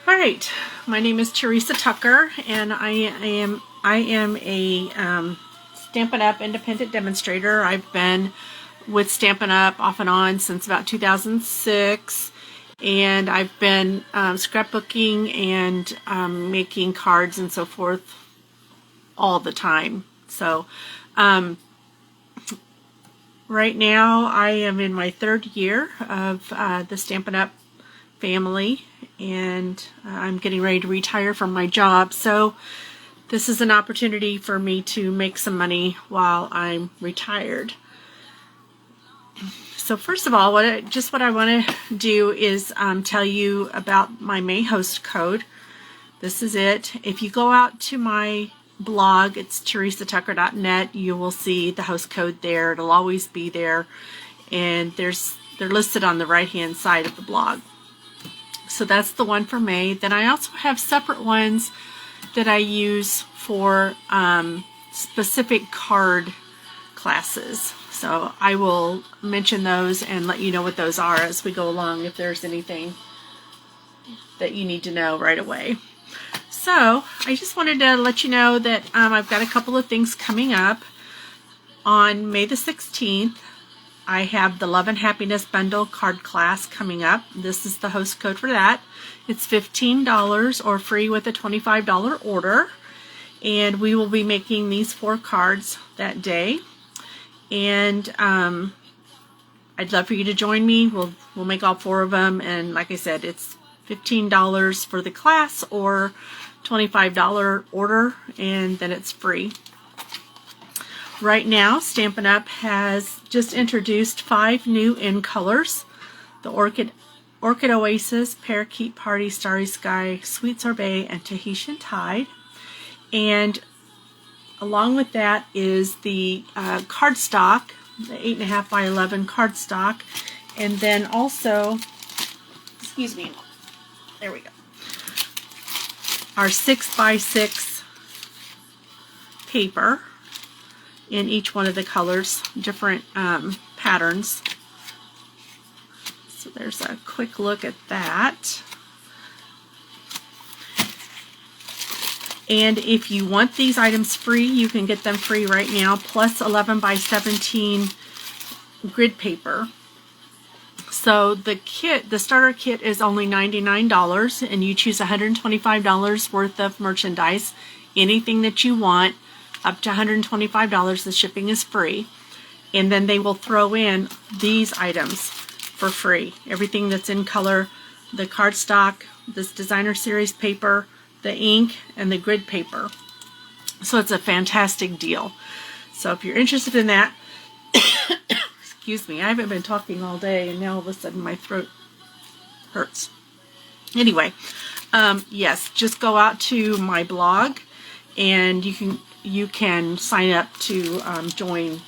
All right, my name is Theresa Tucker, and I am a Stampin' Up! Independent demonstrator. I've been with Stampin' Up! Off and on since about 2006, and I've been scrapbooking and making cards and so forth all the time. So right now I am in my third year of the Stampin' Up! Family, and I'm getting ready to retire from my job, so this is an opportunity for me to make some money while I'm retired. So first of all, what I want to do is tell you about my May host code. This is it. If you go out to my blog, it's theresatucker.net, you will see the host code there. It'll always be there, and they're listed on the right hand side of the blog. So that's the one for May. Then I also have separate ones that I use for specific card classes. So I will mention those and let you know what those are as we go along, if there's anything that you need to know right away. So I just wanted to let you know that I've got a couple of things coming up. On May the 16th, I have the Love and Happiness Bundle card class coming up. This is the host code for that. It's $15 or free with a $25 order. And we will be making these 4 cards that day. And I'd love for you to join me. We'll make all 4 of them. And like I said, it's $15 for the class or $25 order, and then it's free. Right now, Stampin' Up! Has just introduced 5 new in colors: the Orchid Oasis, Parakeet Party, Starry Sky, Sweet Sorbet, and Tahitian Tide. And along with that is the cardstock, the 8.5 by 11 cardstock, and then also, excuse me, there we go, our 6 by 6 paper in each one of the colors, different patterns. So there's a quick look at that. And if you want these items free, you can get them free right now, plus 11 by 17 grid paper. So the kit, the starter kit, is only $99, and you choose $125 worth of merchandise. Anything that you want, up to $125, the shipping is free. And then they will throw in these items for free. Everything that's in color, the cardstock, this designer series paper, the ink, and the grid paper. So it's a fantastic deal. So if you're interested in that, excuse me, I haven't been talking all day, and now all of a sudden my throat hurts. Anyway, yes, just go out to my blog, and you can sign up to join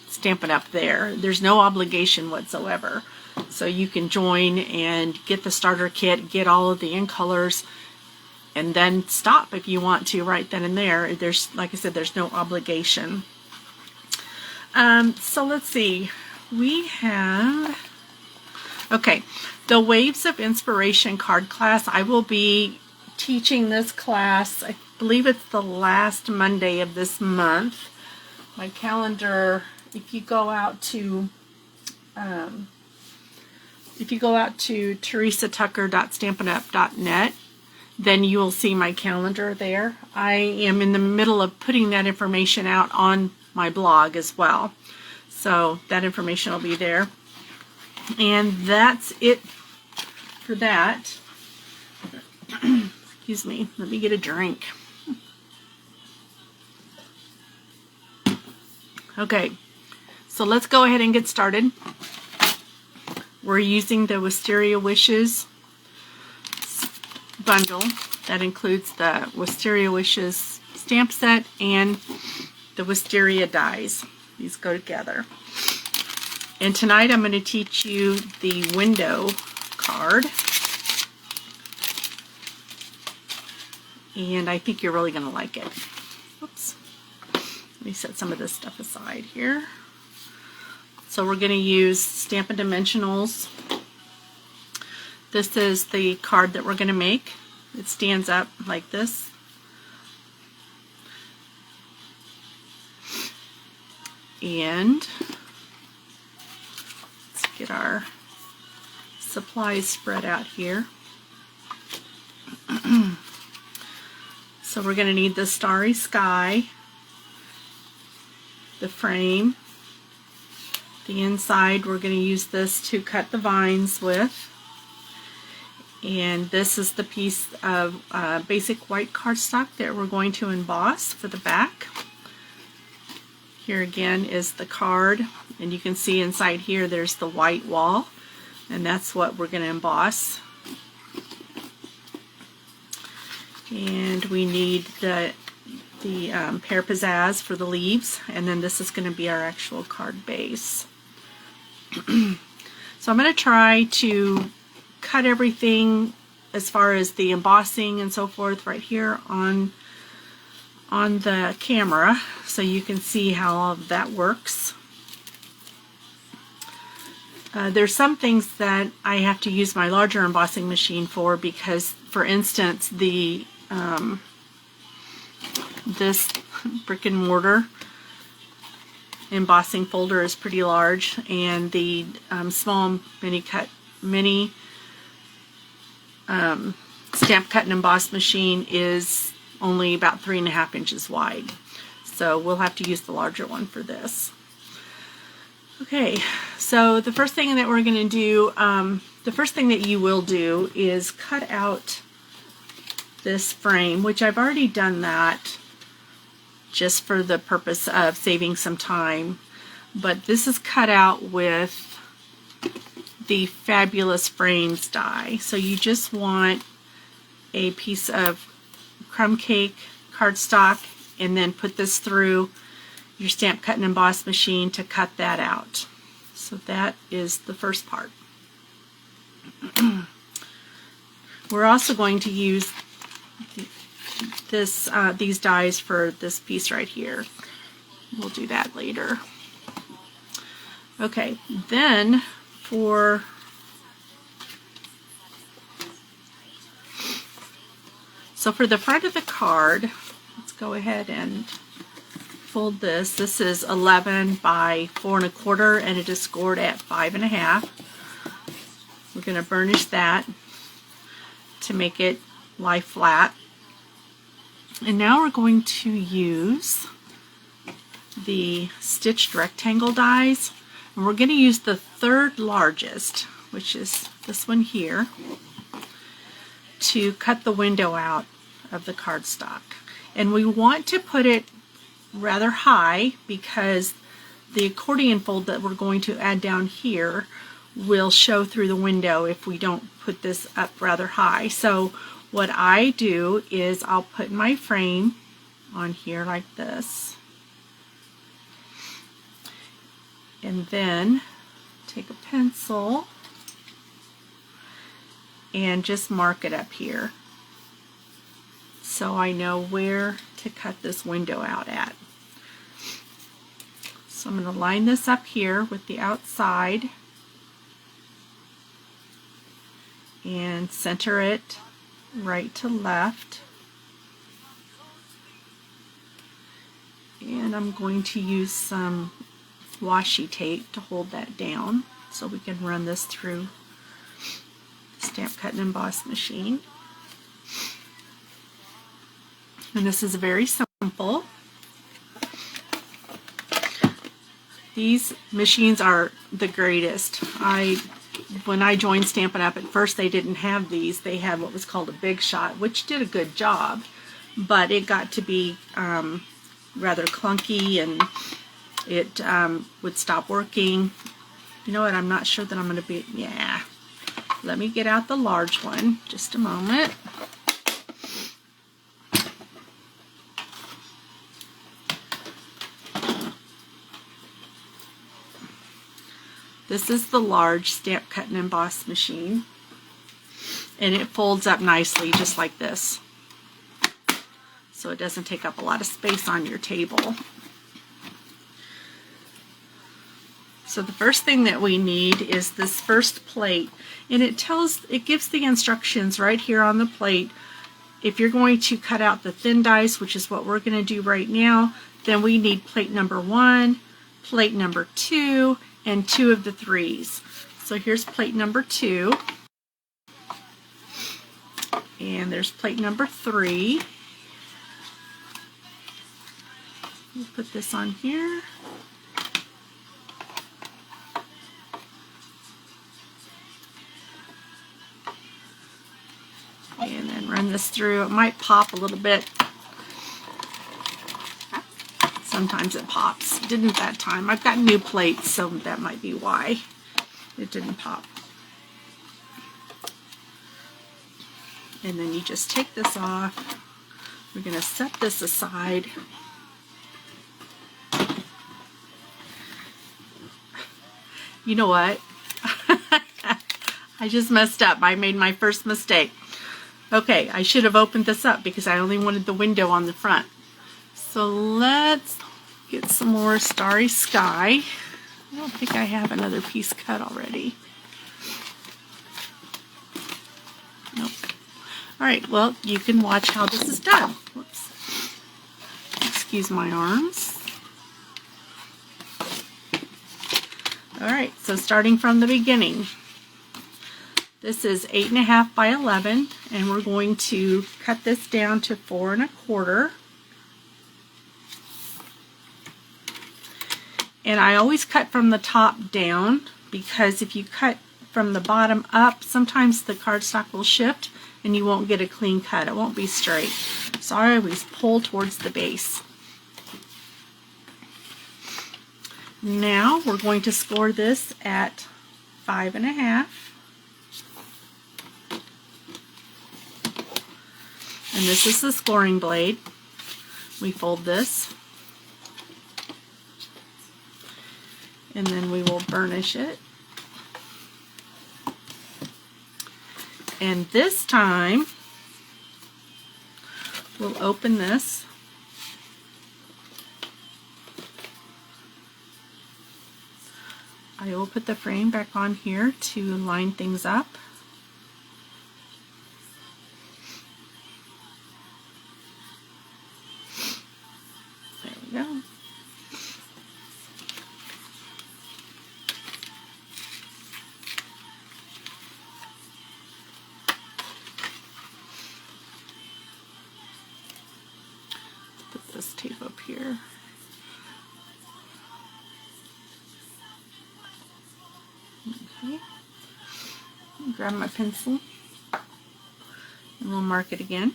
Stampin' Up! There. There's no obligation whatsoever. So you can join and get the starter kit, get all of the in colors, and then stop if you want to right then and there. There's, like I said, there's no obligation. So let's see. We have, okay, the Waves of Inspiration card class. I will be teaching this class, I believe it's the last Monday of this month. My calendar, if you go out to theresatucker.stampinup.net, then you will see my calendar there. I am in the middle of putting that information out on my blog as well, so that information will be there. And that's it for that. Excuse me, let me get a drink. Okay, so let's go ahead and get started. We're using the Wisteria Wishes Bundle. That includes the Wisteria Wishes stamp set and the Wisteria dies. These go together. And tonight I'm going to teach you the window card. And I think you're really going to like it. Oops. Let me set some of this stuff aside here. So we're going to use Stampin' Dimensionals. This is the card that we're going to make. It stands up like this. And let's get our supplies spread out here. So we're going to need the starry sky, the frame, the inside. We're going to use this to cut the vines with. And this is the piece of basic white cardstock that we're going to emboss for the back. Here again is the card, and you can see inside here there's the white wall, and that's what we're going to emboss. And we need the pear pizzazz for the leaves, and then this is going to be our actual card base. So I'm going to try to cut everything as far as the embossing and so forth right here on the camera, so you can see how all of that works. There's some things that I have to use my larger embossing machine for, because, for instance, the this brick and mortar embossing folder is pretty large, and the small mini stamp cut and emboss machine is only about 3.5 inches wide. So we'll have to use the larger one for this. Okay, so the first thing that we're going to do, the first thing that you will do is cut out this frame, which I've already done that just for the purpose of saving some time. But this is cut out with the Fabulous Frames die. So you just want a piece of crumb cake cardstock, and then put this through your stamp cut and emboss machine to cut that out. So that is the first part. We're also going to use these dies for this piece right here. We'll do that later. Okay, then for the front of the card, let's go ahead and fold this. This is 11 by 4 1/4, and it is scored at 5 1/2. We're going to burnish that to make it lie flat. And now we're going to use the stitched rectangle dies, and we're going to use the third largest, which is this one here, to cut the window out of the cardstock. And we want to put it rather high, because the accordion fold that we're going to add down here will show through the window if we don't put this up rather high. So what I do is I'll put my frame on here like this, and then take a pencil and just mark it up here, so I know where to cut this window out at. So I'm going to line this up here with the outside and center it right to left. And I'm going to use some washi tape to hold that down so we can run this through the stamp cut and emboss machine. And this is very simple. These machines are the greatest. When I joined Stampin' Up, at first they didn't have these. They had what was called a Big Shot, which did a good job, but it got to be rather clunky, and it would stop working. You know what, I'm not sure that I'm going to be, yeah. Let me get out the large one, just a moment. This is the large stamp cut and emboss machine, and it folds up nicely just like this, so it doesn't take up a lot of space on your table. So the first thing that we need is this first plate, and it gives the instructions right here on the plate. If you're going to cut out the thin dies, which is what we're going to do right now, then we need plate number 1, plate number 2, and 2 of the 3s. So here's plate number 2, and there's plate number 3. We'll put this on here. And then run this through. It might pop a little bit. Sometimes it pops. It didn't that time. I've got new plates, so that might be why it didn't pop. And then you just take this off. We're going to set this aside. You know what? I just messed up. I made my first mistake. Okay, I should have opened this up because I only wanted the window on the front. So let's get some more Starry Sky. I don't think I have another piece cut already. Nope. Alright, well, you can watch how this is done. Whoops. Excuse my arms. Alright, so starting from the beginning. This is 8.5 by 11, and we're going to cut this down to 4 1/4. And I always cut from the top down, because if you cut from the bottom up, sometimes the cardstock will shift and you won't get a clean cut. It won't be straight. So I always pull towards the base. Now we're going to score this at 5 1/2. And this is the scoring blade. We fold this, and then we will burnish it. And this time, we'll open this. I will put the frame back on here to line things up. Go. Put this tape up here. Okay. Grab my pencil and we'll mark it again.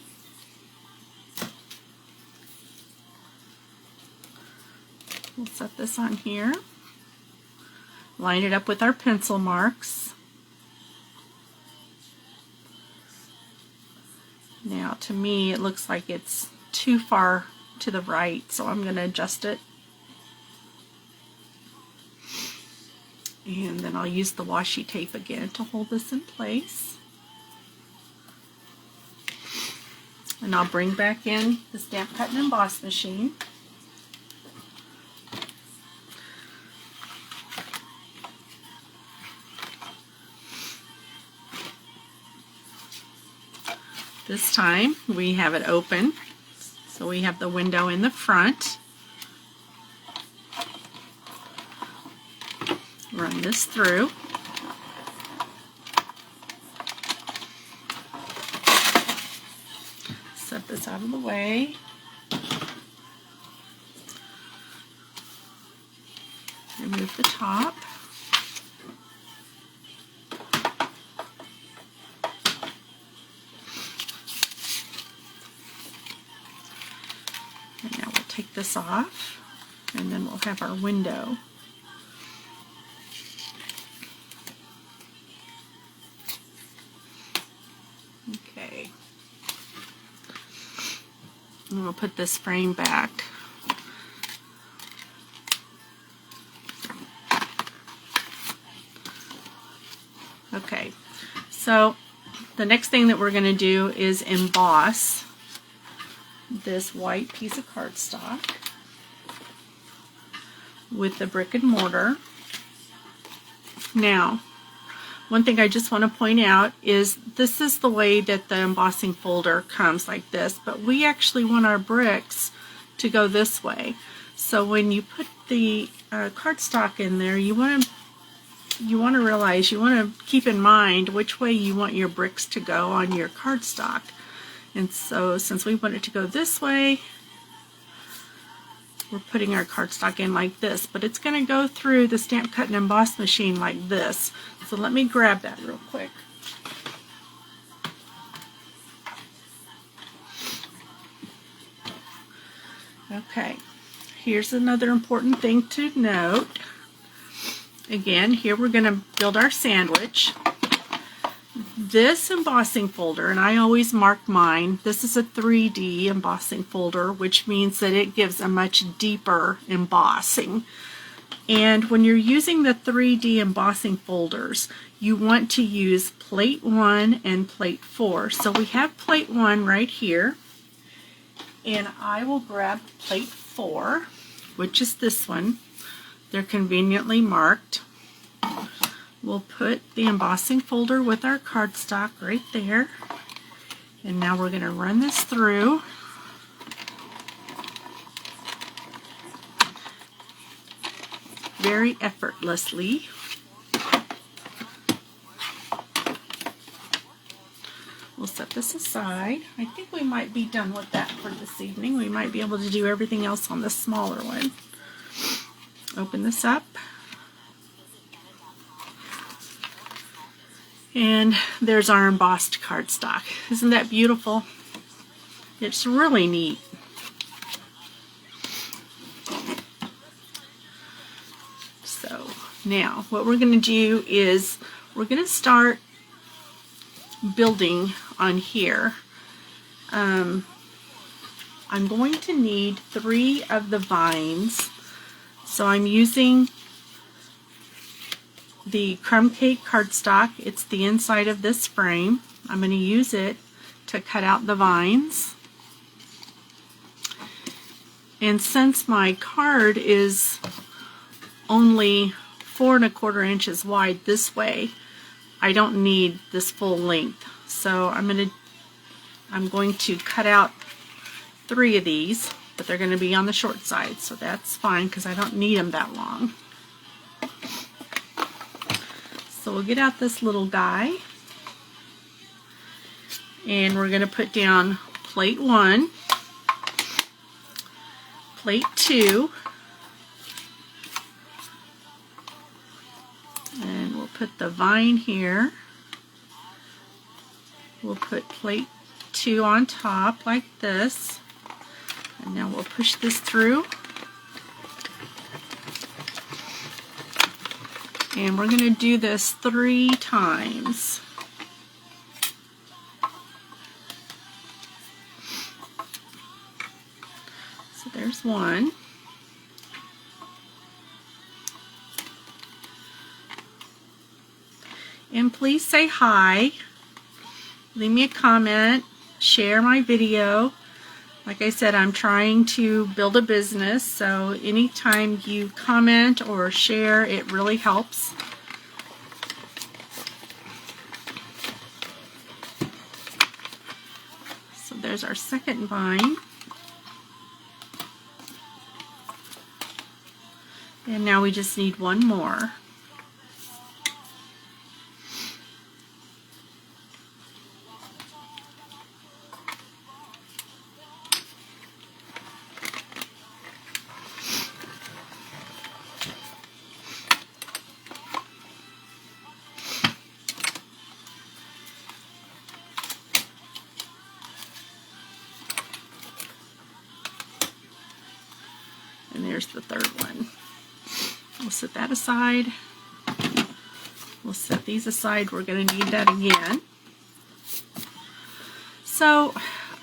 We'll set this on here, line it up with our pencil marks. Now to me it looks like it's too far to the right, so I'm going to adjust it. And then I'll use the washi tape again to hold this in place. And I'll bring back in the Stamp Cut and Emboss machine. This time we have it open, so we have the window in the front. Run this through. Set this out of the way. Remove the top. And now we'll take this off, and then we'll have our window. Okay. And we'll put this frame back. Okay, so the next thing that we're going to do is emboss this white piece of cardstock with the brick and mortar. Now, one thing I just want to point out is this is the way that the embossing folder comes, like this, but we actually want our bricks to go this way. So when you put the cardstock in there, you want to realize, you want to keep in mind which way you want your bricks to go on your cardstock. And so since we want it to go this way, we're putting our cardstock in like this, but it's going to go through the Stamp Cut and Emboss machine like this. So let me grab that real quick. Okay, here's another important thing to note. Again, here we're going to build our sandwich. This embossing folder, and I always mark mine, this is a 3D embossing folder, which means that it gives a much deeper embossing. And when you're using the 3D embossing folders, you want to use plate 1 and plate 4. So we have plate 1 right here, and I will grab plate 4, which is this one. They're conveniently marked. We'll put the embossing folder with our cardstock right there. And now we're going to run this through. Very effortlessly. We'll set this aside. I think we might be done with that for this evening. We might be able to do everything else on the smaller one. Open this up. And there's our embossed cardstock. Isn't that beautiful? It's really neat. So now what we're going to do is we're going to start building on here. I'm going to need 3 of the vines. So I'm using the crumb cake cardstock. It's the inside of this frame. I'm going to use it to cut out the vines. And since my card is only 4 1/4 inches wide this way, I don't need this full length. So I'm going to cut out 3 of these, but they're going to be on the short side, so that's fine because I don't need them that long. So we'll get out this little guy, and we're going to put down plate 1, plate 2, and we'll put the vine here. We'll put plate 2 on top like this, and now we'll push this through. And we're going to do this 3 times. So there's one. And please say hi. Leave me a comment. Share my video. Like I said, I'm trying to build a business, so anytime you comment or share, it really helps. So there's our second vine. And now we just need 1 more. And there's the third one. We'll set that aside. We'll set these aside. We're going to need that again. So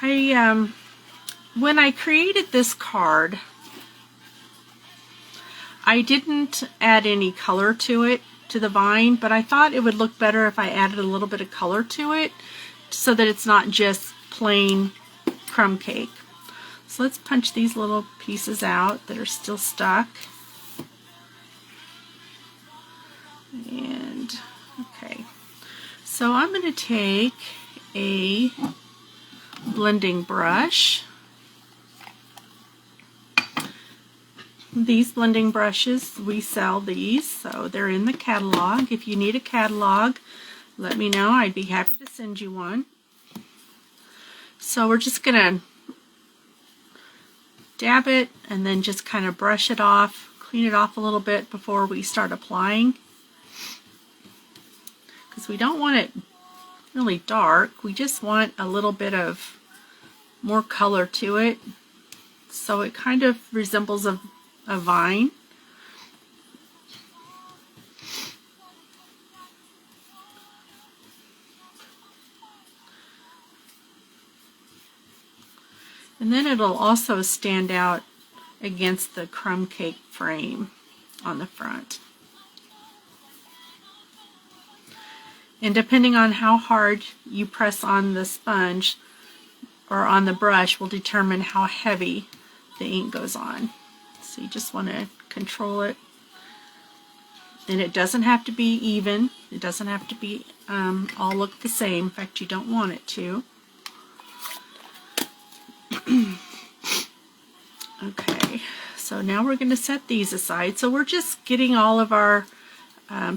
when I created this card, I didn't add any color to it, to the vine, but I thought it would look better if I added a little bit of color to it so that it's not just plain crumb cake. So let's punch these little pieces out that are still stuck. And okay, so I'm going to take a blending brush. These blending brushes, we sell these, so they're in the catalog. If you need a catalog, let me know. I'd be happy to send you one. So we're just going to dab it and then just kind of brush it off, clean it off a little bit before we start applying. Because we don't want it really dark, we just want a little bit of more color to it. So it kind of resembles a vine. And then it'll also stand out against the crumb cake frame on the front. And depending on how hard you press on the sponge or on the brush will determine how heavy the ink goes on. So you just want to control it. And it doesn't have to be even. It doesn't have to be all look the same. In fact, you don't want it to. Okay, so now we're going to set these aside. So we're just getting all of our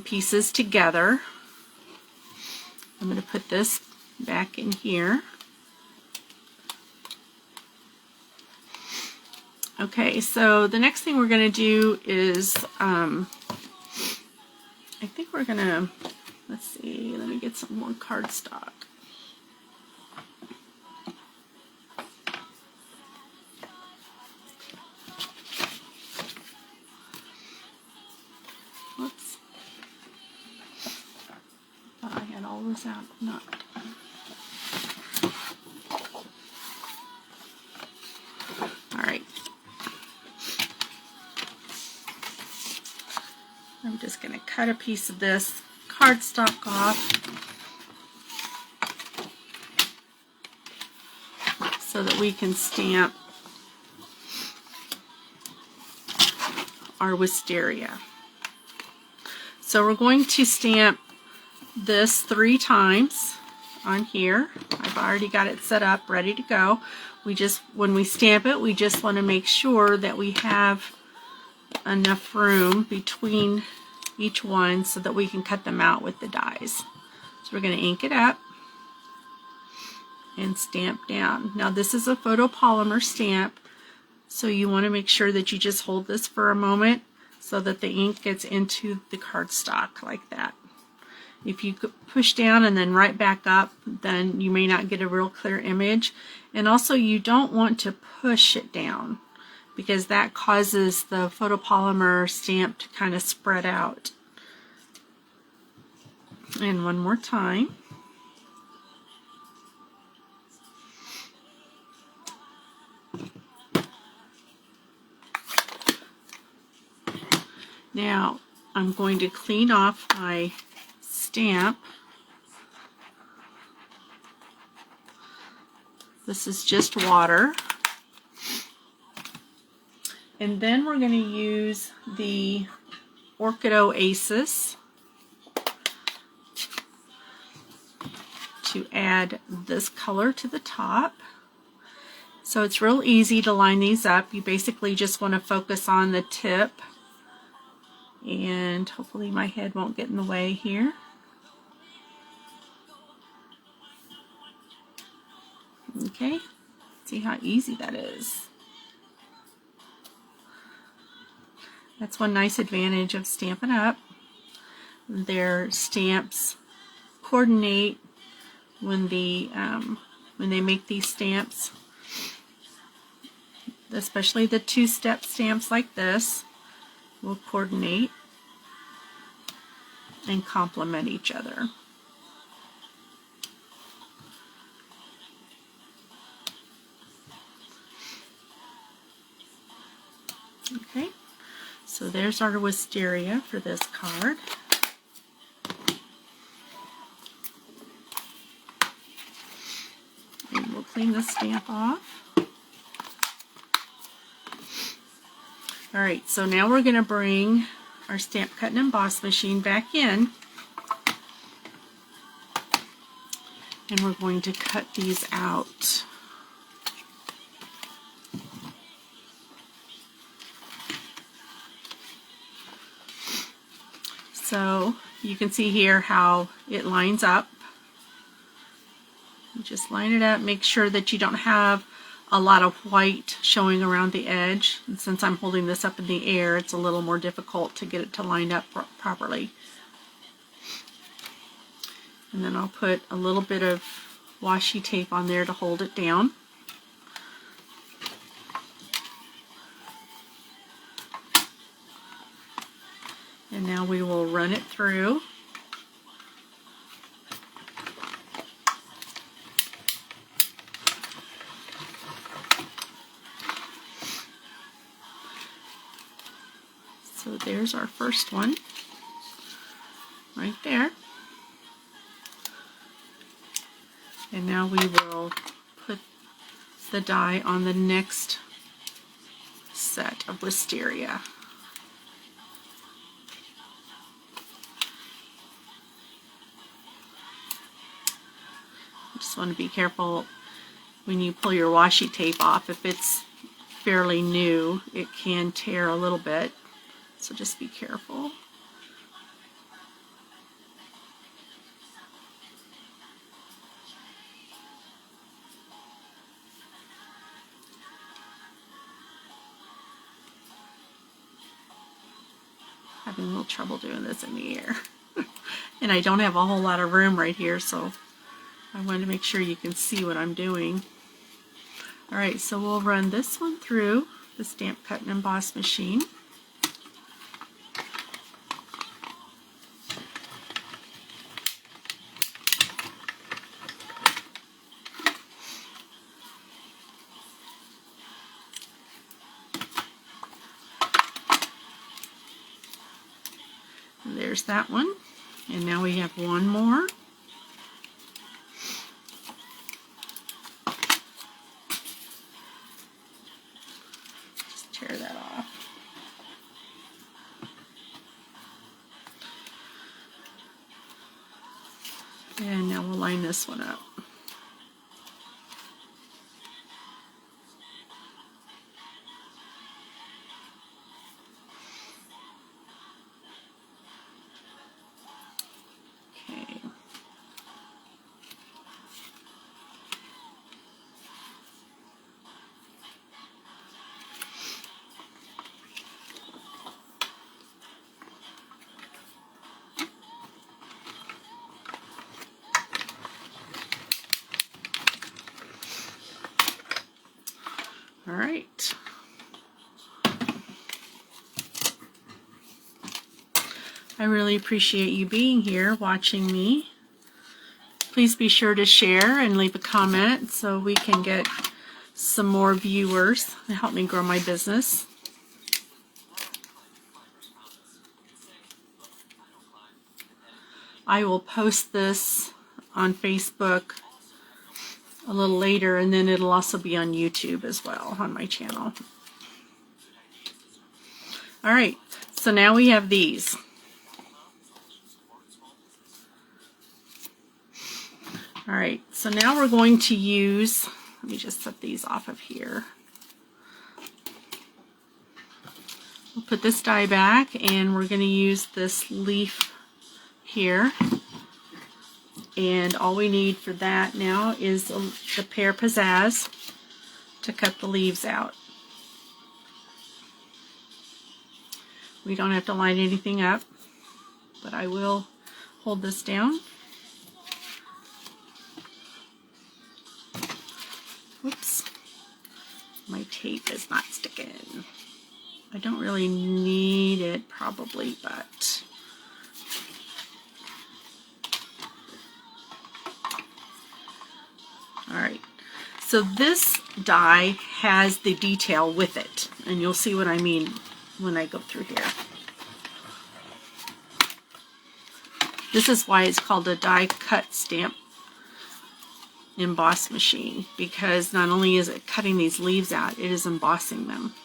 pieces together. I'm going to put this back in here. Okay, so the next thing we're going to do is, I think we're going to, let's see, let me get some more cardstock. Whoops. Thought I had all this out. Not. All right. I'm just going to cut a piece of this cardstock off so that we can stamp our wisteria. So we're going to stamp this 3 times on here. I've already got it set up, ready to go. When we stamp it, we just want to make sure that we have enough room between each one so that we can cut them out with the dies. So we're going to ink it up and stamp down. Now this is a photopolymer stamp, so you want to make sure that you just hold this for a moment so that the ink gets into the cardstock like that. If you push down and then right back up, then you may not get a real clear image. And also you don't want to push it down, because that causes the photopolymer stamp to kind of spread out. And one more time. Now I'm going to clean off my stamp. This is just water. And then we're going to use the Orchid Oasis to add this color to the top. So it's real easy to line these up. You basically just want to focus on the tip, and hopefully my head won't get in the way here. Okay, see how easy that is. That's one nice advantage of Stampin' Up. Their stamps coordinate when they make these stamps, especially the 2-step stamps like this, will coordinate and complement each other. Okay. So there's our wisteria for this card. And we'll clean the stamp off. Alright, so now we're going to bring our stamp cut and emboss machine back in, and we're going to cut these out. So you can see here how it lines up. You just line it up, make sure that you don't have a lot of white showing around the edge. And since I'm holding this up in the air, it's a little more difficult to get it to line up properly. And then I'll put a little bit of washi tape on there to hold it down. And now we will run it through. So there's our first one right there. And now we will put the die on the next set of wisteria. Just want to be careful when you pull your washi tape off. If it's fairly new, it can tear a little bit, so just be careful. Having a little trouble doing this in the air. And I don't have a whole lot of room right here, so I wanted to make sure you can see what I'm doing. Alright, so we'll run this one through the stamp cut and emboss machine. And there's that one. And now we have one more. Tear that off. And now we'll line this one up. Okay. All right. I really appreciate you being here watching me. Please be sure to share and leave a comment so we can get some more viewers and help me grow my business. I will post this on Facebook a little later, and then it'll also be on YouTube as well on my channel. Alright, so now we have these. Alright, so now we're going to use, let me just set these off of here. We'll put this die back, and we're going to use this leaf here. And all we need for that now is the pear pizzazz to cut the leaves out. We don't have to line anything up, but I will hold this down. Whoops, my tape is not sticking. I don't really need it probably, but alright, so this die has the detail with it, and you'll see what I mean when I go through here. This is why it's called a die cut stamp emboss machine, because not only is it cutting these leaves out, it is embossing them.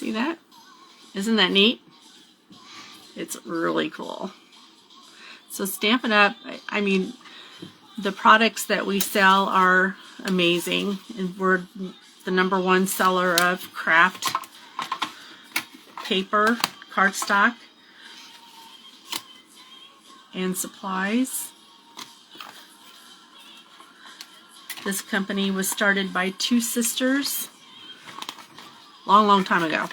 See that? Isn't that neat? It's really cool. So Stampin' Up, I mean, the products that we sell are amazing, and we're the #1 seller of craft paper, cardstock, and supplies. This company was started by 2 sisters long time ago.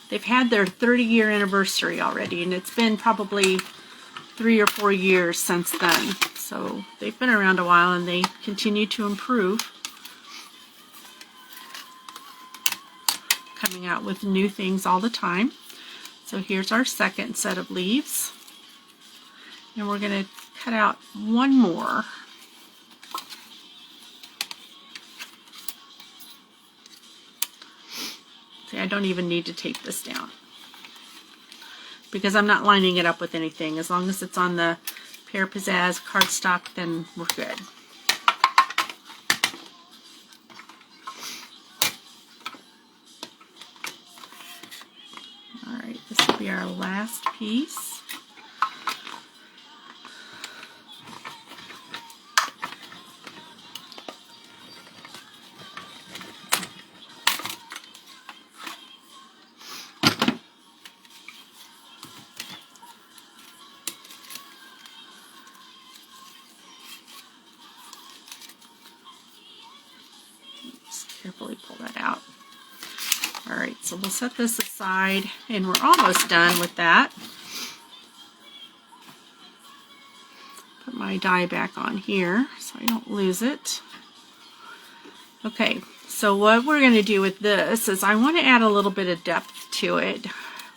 They've had their 30-year anniversary already, and it's been probably 3 or 4 years since then. So they've been around a while, and they continue to improve, coming out with new things all the time. So here's our second set of leaves, and we're going to cut out one more. See, I don't even need to tape this down because I'm not lining it up with anything. As long as it's on the Pear Pizzazz cardstock, then we're good. All right, this will be our last piece. Carefully pull that out. All right, so we'll set this aside, and we're almost done with that. Put my die back on here so I don't lose it. Okay, so what we're going to do with this is I want to add a little bit of depth to it.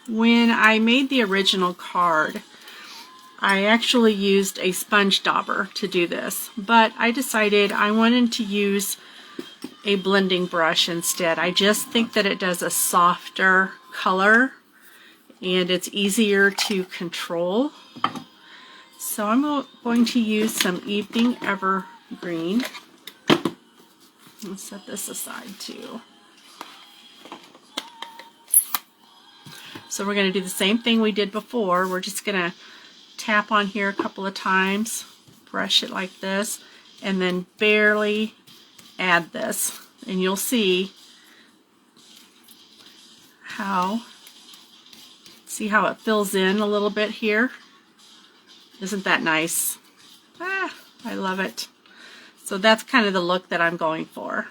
When I made the original card, I actually used a sponge dauber to do this, but I decided I wanted to use a blending brush instead. I just think that it does a softer color and it's easier to control. So I'm going to use some Evening Evergreen. Let's set this aside too. So we're going to do the same thing we did before. We're just going to tap on here a couple of times, brush it like this, and then barely add this, and you'll see how it fills in a little bit here. Isn't that nice? I love it. So that's kind of the look that I'm going for.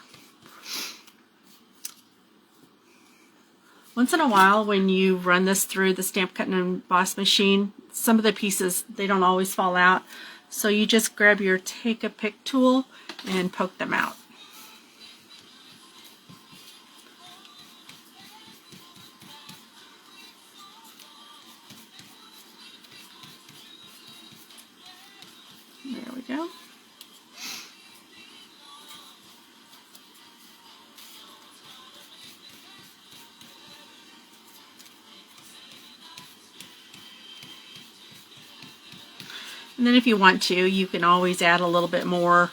Once in a while, when you run this through the Stamp Cut and Emboss machine, some of the pieces, they don't always fall out, so you just grab your Take a Pick tool and poke them out. There we go. And then if you want to, you can always add a little bit more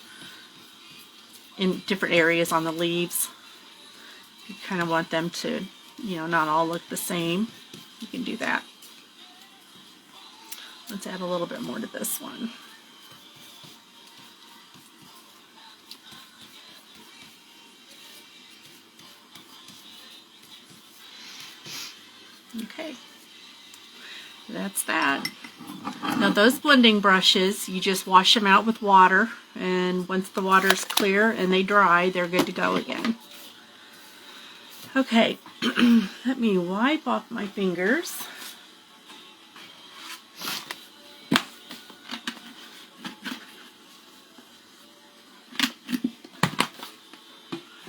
in different areas on the leaves. If you kind of want them to, not all look the same, you can do that. Let's add a little bit more to this one. Okay, that's that. Now those blending brushes, you just wash them out with water, and once the water is clear and they dry, they're good to go again. Okay, let me wipe off my fingers.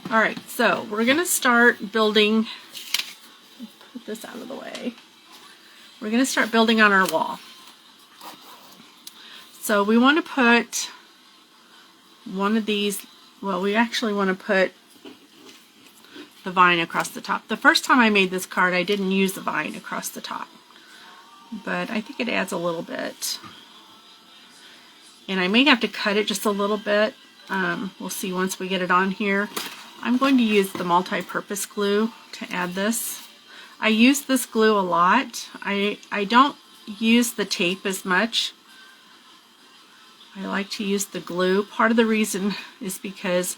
Alright, so we're going to start building. Put this out of the way. We're going to start building on our wall. So we want to put one of these, well, we actually want to put the vine across the top. The first time I made this card, I didn't use the vine across the top, but I think it adds a little bit. And I may have to cut it just a little bit. We'll see once we get it on here. I'm going to use the multi-purpose glue to add this. I use this glue a lot. I don't use the tape as much. I like to use the glue. Part of the reason is because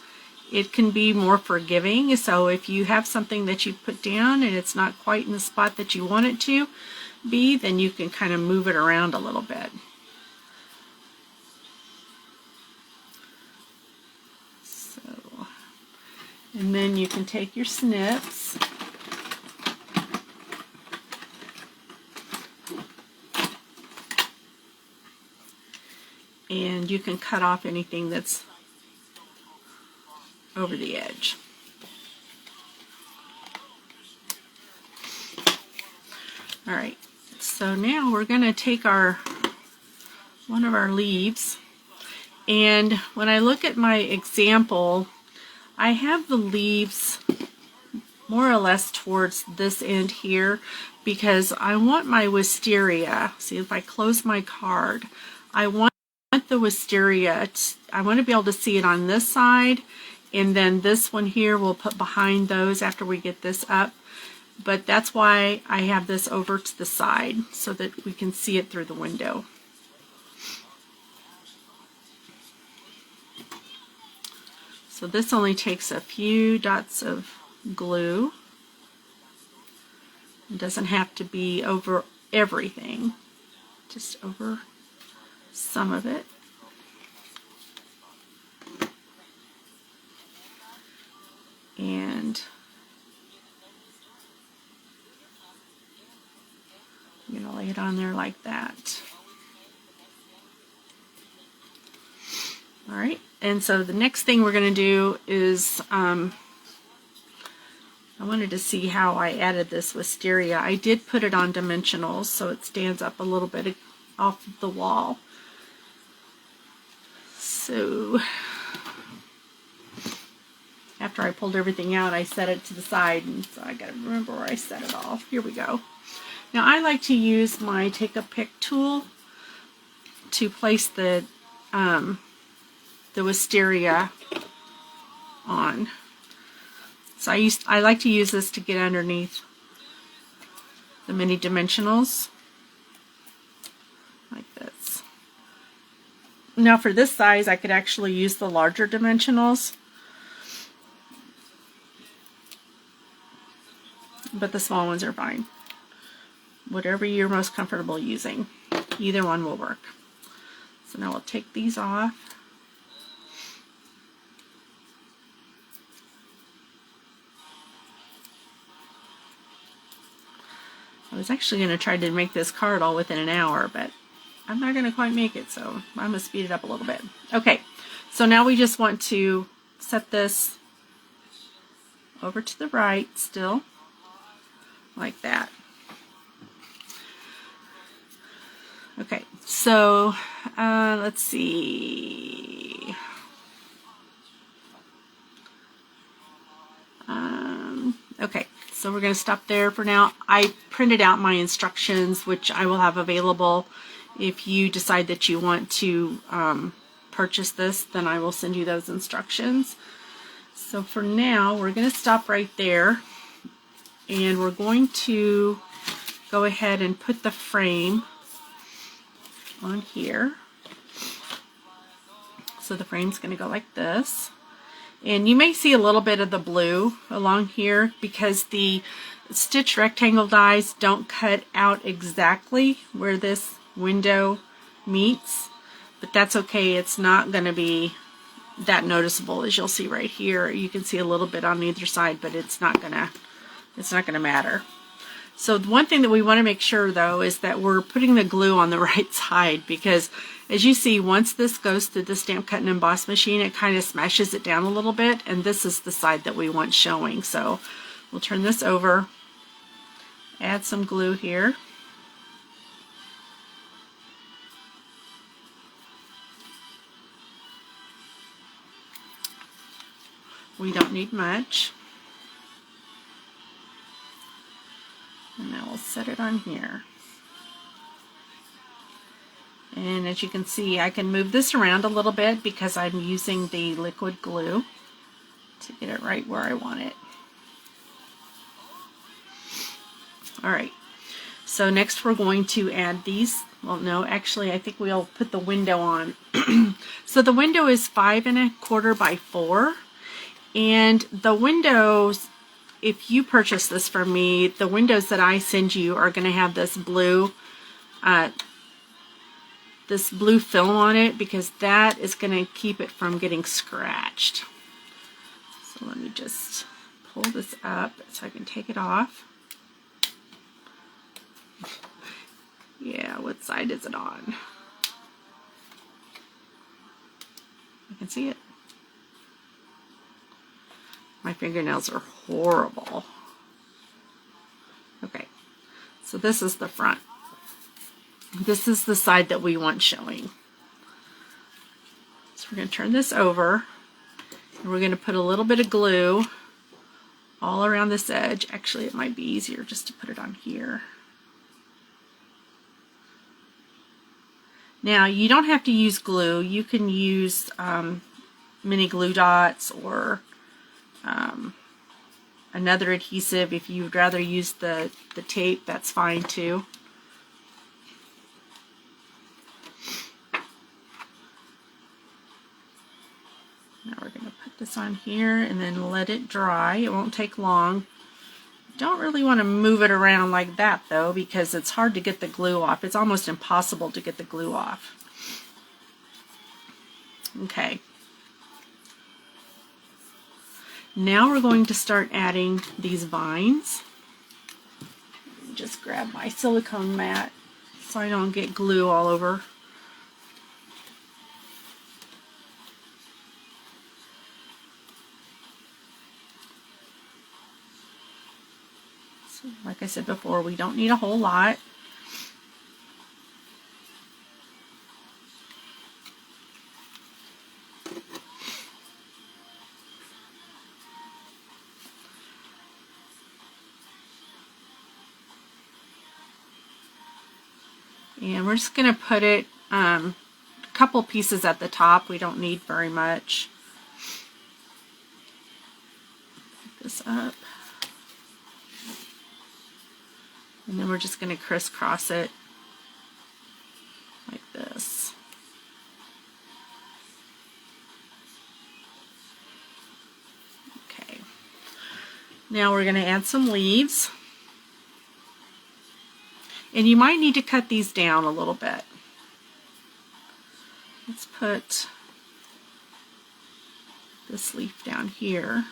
it can be more forgiving. So if you have something that you put down and it's not quite in the spot that you want it to be, then you can kind of move it around a little bit. So, and then you can take your snips. And you can cut off anything that's over the edge. All right, so now we're going to take one of our leaves, and when I look at my example, I have the leaves more or less towards this end here because I want my wisteria. See, if I close my card, I want the wisteria, I want to be able to see it on this side, and then this one here we'll put behind those after we get this up. But that's why I have this over to the side so that we can see it through the window. So this only takes a few dots of glue. It doesn't have to be over everything, just over some of it. And I'm going to lay it on there like that. All right, and so the next thing we're going to do is, I wanted to see how I added this wisteria. I did put it on dimensionals so it stands up a little bit off of the wall. So after I pulled everything out, I set it to the side, and so I got to remember where I set it all. Here we go. Now I like to use my take a pick tool to place the wisteria on. So I like to use this to get underneath the mini dimensionals like this. Now for this size, I could actually use the larger dimensionals, but the small ones are fine. Whatever you're most comfortable using, either one will work. So now we'll take these off. I was actually going to try to make this card all within an hour, but I'm not going to quite make it, so I'm going to speed it up a little bit. Okay, so now we just want to set this over to the right still, like that. Okay, so let's see. Okay, so we're going to stop there for now. I printed out my instructions, which I will have available. If you decide that you want to purchase this, then I will send you those instructions. So for now, we're going to stop right there, and we're going to go ahead and put the frame on here. So the frame's going to go like this, and you may see a little bit of the blue along here because the stitch rectangle dies don't cut out exactly where this window meets, but that's okay. It's not going to be that noticeable, as you'll see right here. You can see a little bit on either side, but it's not gonna matter. So the one thing that we want to make sure though is that we're putting the glue on the right side, because as you see, once this goes through the stamp cut and emboss machine, it kind of smashes it down a little bit, and this is the side that we want showing. So we'll turn this over, add some glue here. We don't need much. And now we'll set it on here. And as you can see, I can move this around a little bit because I'm using the liquid glue to get it right where I want it. All right, so next we're going to add these. Well, no, actually, I think we'll put the window on. So the window is 5 1/4 by 4, and the windows, if you purchase this from me, the windows that I send you are going to have this blue film on it, because that is going to keep it from getting scratched. So let me just pull this up so I can take it off. Yeah, what side is it on? I can see it. My fingernails are horrible. Okay, so this is the front. This is the side that we want showing. So we're going to turn this over, and we're going to put a little bit of glue all around this edge. Actually, it might be easier just to put it on here. Now, you don't have to use glue. You can use mini glue dots or another adhesive. If you'd rather use the tape, that's fine too. Now we're going to put this on here and then let it dry. It won't take long. Don't really want to move it around like that though, because it's hard to get the glue off. It's almost impossible to get the glue off. Okay. Now we're going to start adding these vines. Just grab my silicone mat so I don't get glue all over. Like I said before, we don't need a whole lot. And we're just going to put it a couple pieces at the top. We don't need very much. Pick this up. And then we're just going to crisscross it like this. Okay. Now we're going to add some leaves. And you might need to cut these down a little bit. Let's put this leaf down here.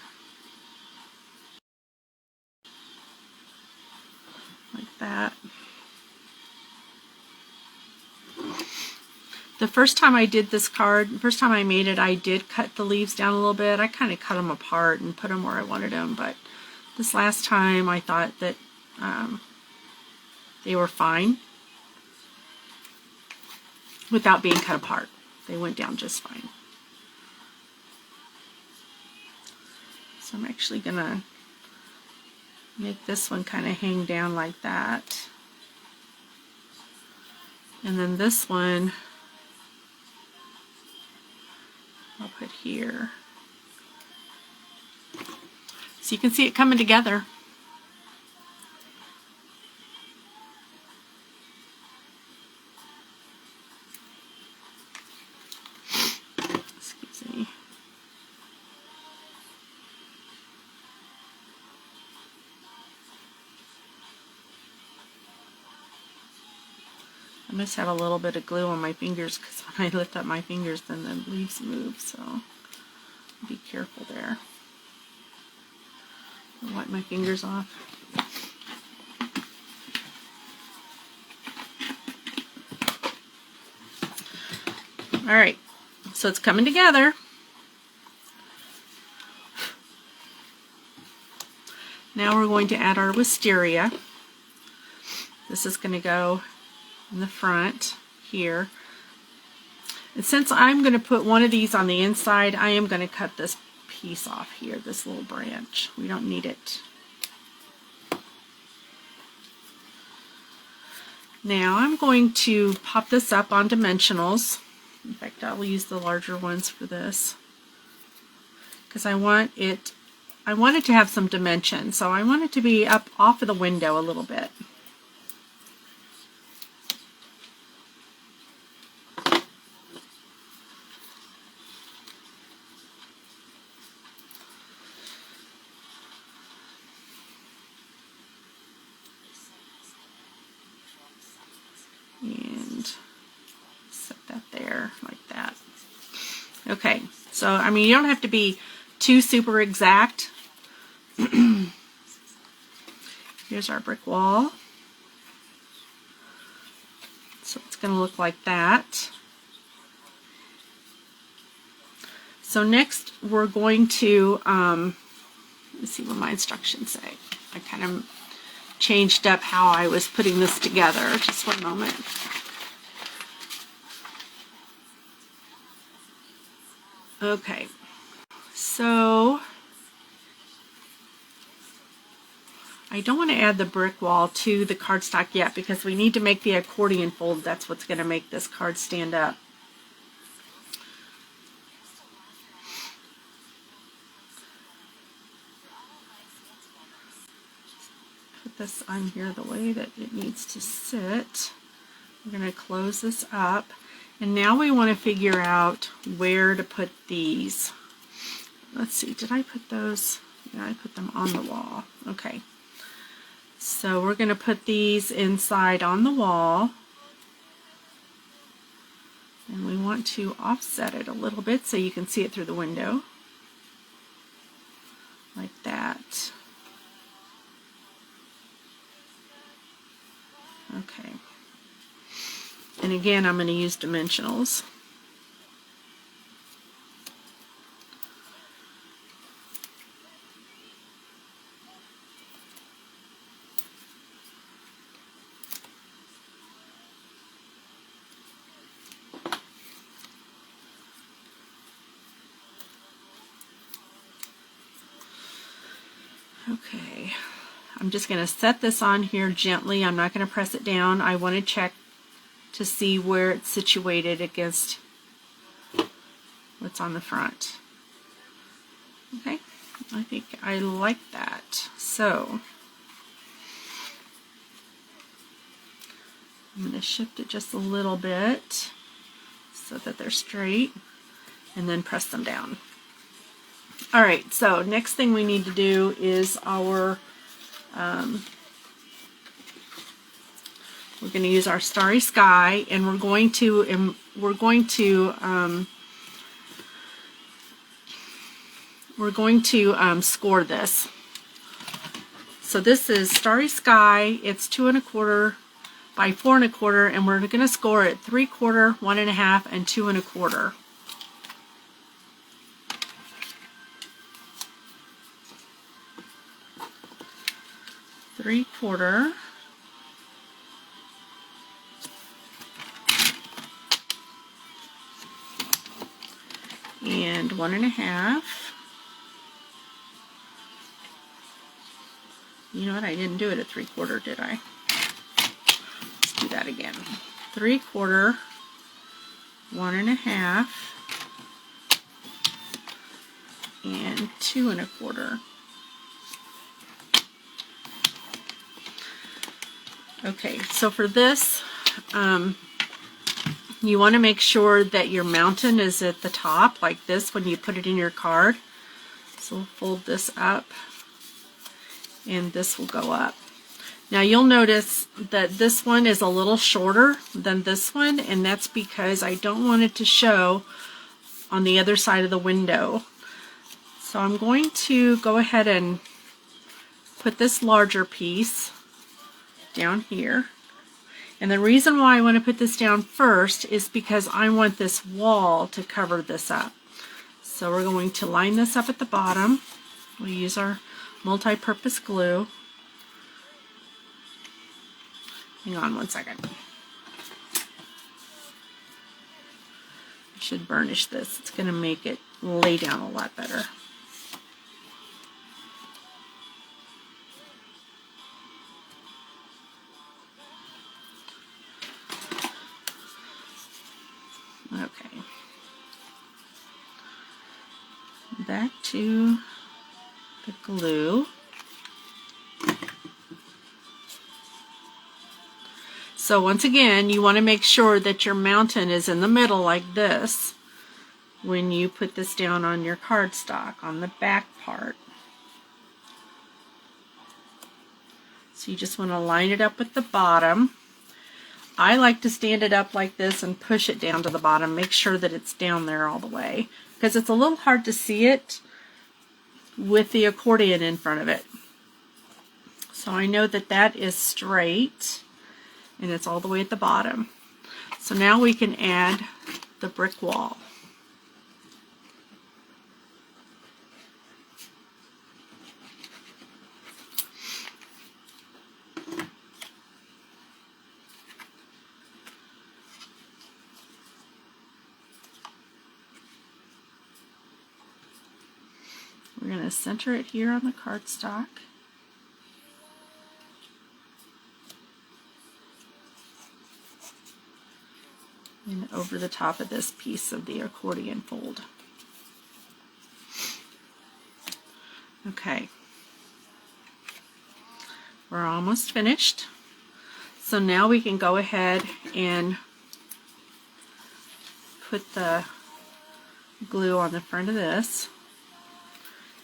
Like that. The first time I did this card, the first time I made it, I did cut the leaves down a little bit. I kind of cut them apart and put them where I wanted them, but this last time I thought that they were fine without being cut apart. They went down just fine. So I'm actually gonna make this one kind of hang down like that. And then this one I'll put here. So you can see it coming together. Excuse me. I must have a little bit of glue on my fingers, because when I lift up my fingers then the leaves move, so be careful there. I'll wipe my fingers off. Alright, so it's coming together. Now we're going to add our wisteria. This is going to go in the front here. And since I'm going to put one of these on the inside, I am going to cut this piece off here, this little branch. We don't need it. Now I'm going to pop this up on dimensionals. In fact, I'll use the larger ones for this, because I want it to have some dimension. So I want it to be up off of the window a little bit. And set that there like that. Okay, so I mean, you don't have to be too super exact. Here's our brick wall. So it's going to look like that. So next we're going to, let's see what my instructions say. I kind of changed up how I was putting this together. Just one moment. Okay, so I don't want to add the brick wall to the cardstock yet because we need to make the accordion fold. That's what's going to make this card stand up. Put this on here the way that it needs to sit. We're going to close this up. And now we want to figure out where to put these. Let's see, did I put those? Yeah, I put them on the wall. Okay. So we're going to put these inside on the wall. And we want to offset it a little bit so you can see it through the window. Like that. Okay. And again, I'm going to use dimensionals. Okay, I'm just going to set this on here gently. I'm not going to press it down. I want to check to see where it's situated against what's on the front. Okay, I think I like that. So I'm going to shift it just a little bit so that they're straight and then press them down. All right, so next thing we need to do is our we're going to use our Starry Sky, and we're going to score this. So this is Starry Sky. It's 2 1/4 by 4 1/4, and we're going to score it 3/4, 1 1/2, and 2 1/4. Three-quarter, and 1 1/2. You know what? I didn't do it at 3/4, did I? Let's do that again. 3/4, 1 1/2, and 2 1/4. Okay, so for this, you want to make sure that your mountain is at the top like this when you put it in your card. So we'll fold this up and this will go up. Now you'll notice that this one is a little shorter than this one, and that's because I don't want it to show on the other side of the window. So I'm going to go ahead and put this larger piece down here. And the reason why I want to put this down first is because I want this wall to cover this up. So we're going to line this up at the bottom. We'll use our multi-purpose glue. Hang on one second. I should burnish this. It's going to make it lay down a lot better. Okay. back to the glue. So once again, you want to make sure that your mountain is in the middle like this when you put this down on your cardstock on the back part. So you just want to line it up with the bottom. I like to stand it up like this and push it down to the bottom. Make sure that it's down there all the way, because it's a little hard to see it with the accordion in front of it. So I know that that is straight and it's all the way at the bottom. So now we can add the brick wall. We're going to center it here on the cardstock. And over the top of this piece of the accordion fold. Okay. We're almost finished. So now we can go ahead and put the glue on the front of this.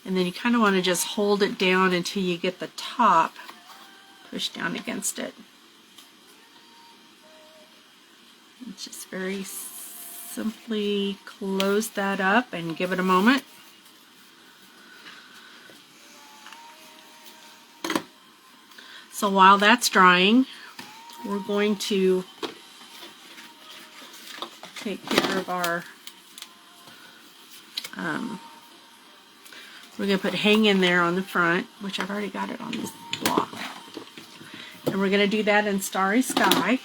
And then you kind of want to just hold it down until you get the top pushed down against it. Just very simply close that up and give it a moment. So while that's drying, we're going to take care of our, we're going to put hang in there on the front, which I've already got it on this block. And we're going to do that in Starry Sky.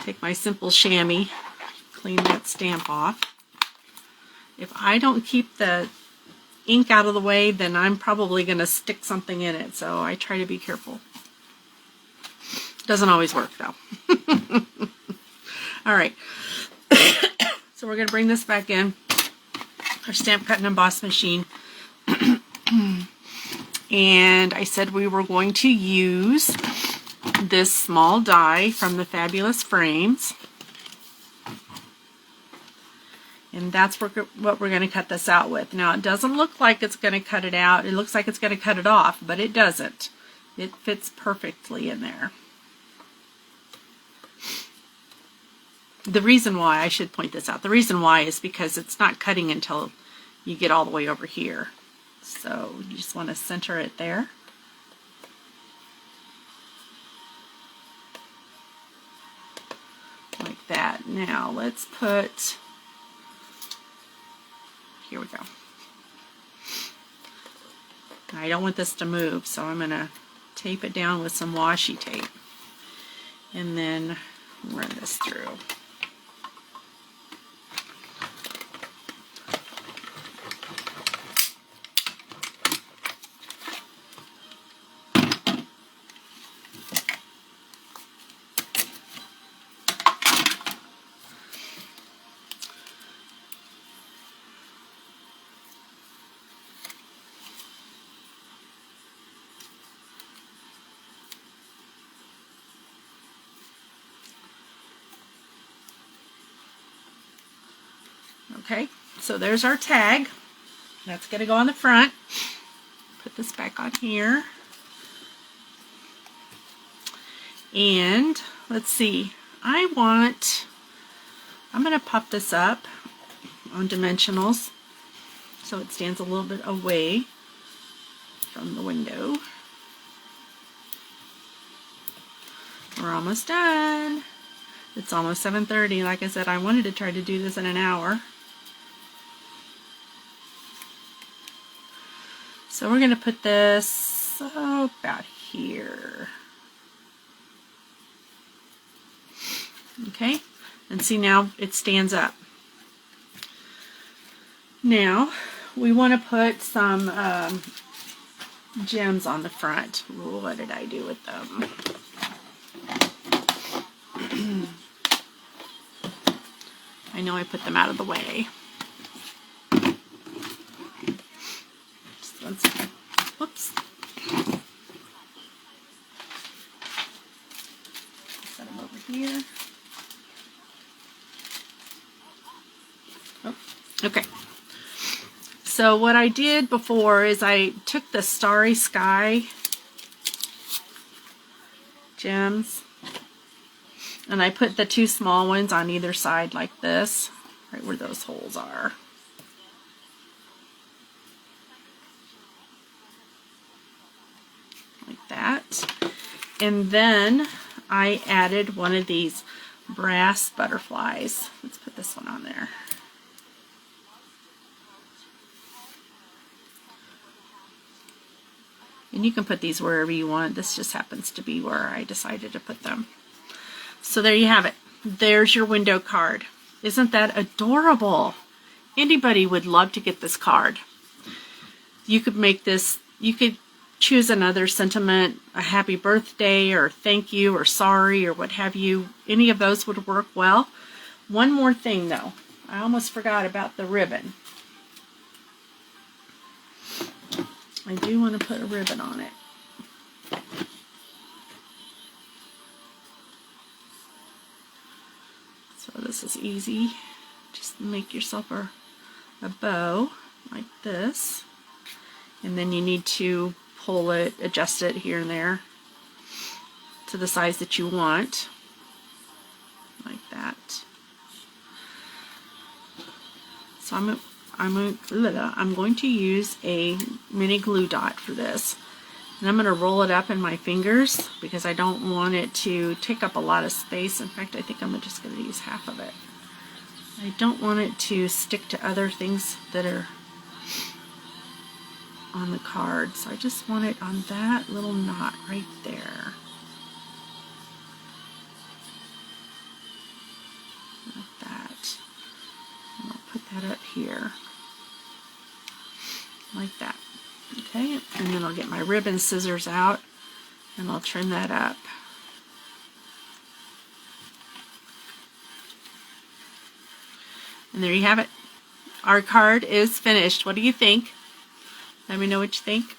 Take my simple Shammy, clean that stamp off. If I don't keep the ink out of the way, then I'm probably going to stick something in it, so I try to be careful. Doesn't always work though. Alright, so we're going to bring this back in, our stamp cut and emboss machine. And I said we were going to use this small die from the Fabulous Frames, and that's what we're going to cut this out with. Now it doesn't look like it's going to cut it out, it looks like it's going to cut it off, but it doesn't. It fits perfectly in there. The reason why, I should point this out, the reason why is because it's not cutting until you get all the way over here. So you just want to center it there. Like that. Now let's put, here we go. I don't want this to move, so I'm going to tape it down with some washi tape and then run this through. Okay, so there's our tag. That's going to go on the front. Put this back on here. And let's see, I'm going to pop this up on dimensionals so it stands a little bit away from the window. We're almost done. It's almost 7:30. Like I said, I wanted to try to do this in an hour. So we're going to put this about here. Okay, and see now it stands up. Now we want to put some gems on the front. Ooh, what did I do with them? I know I put them out of the way. Just one second. Whoops. Set them over here. Oh, okay. So what I did before is I took the Starry Sky gems and I put the two small ones on either side like this, right where those holes are. Like that. And then I added one of these brass butterflies. Let's put this one on there. And you can put these wherever you want. This just happens to be where I decided to put them. So there you have it. There's your window card. Isn't that adorable? Anybody would love to get this card. You could make this, you could choose another sentiment, a happy birthday or thank you or sorry or what have you. Any of those would work well. One more thing though. I almost forgot about the ribbon. I do want to put a ribbon on it. So this is easy. Just make yourself a bow like this. And then you need to pull it, adjust it here and there to the size that you want. Like that. So I'm going to use a mini glue dot for this. And I'm going to roll it up in my fingers because I don't want it to take up a lot of space. In fact, I think I'm just going to use half of it. I don't want it to stick to other things that are on the card. So I just want it on that little knot right there. Like that. And I'll put that up here. Like that. Okay, and then I'll get my ribbon scissors out and I'll trim that up. And there you have it. Our card is finished. What do you think? Let me know what you think.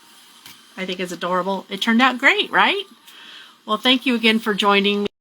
I think it's adorable. It turned out great, right? Well, thank you again for joining me.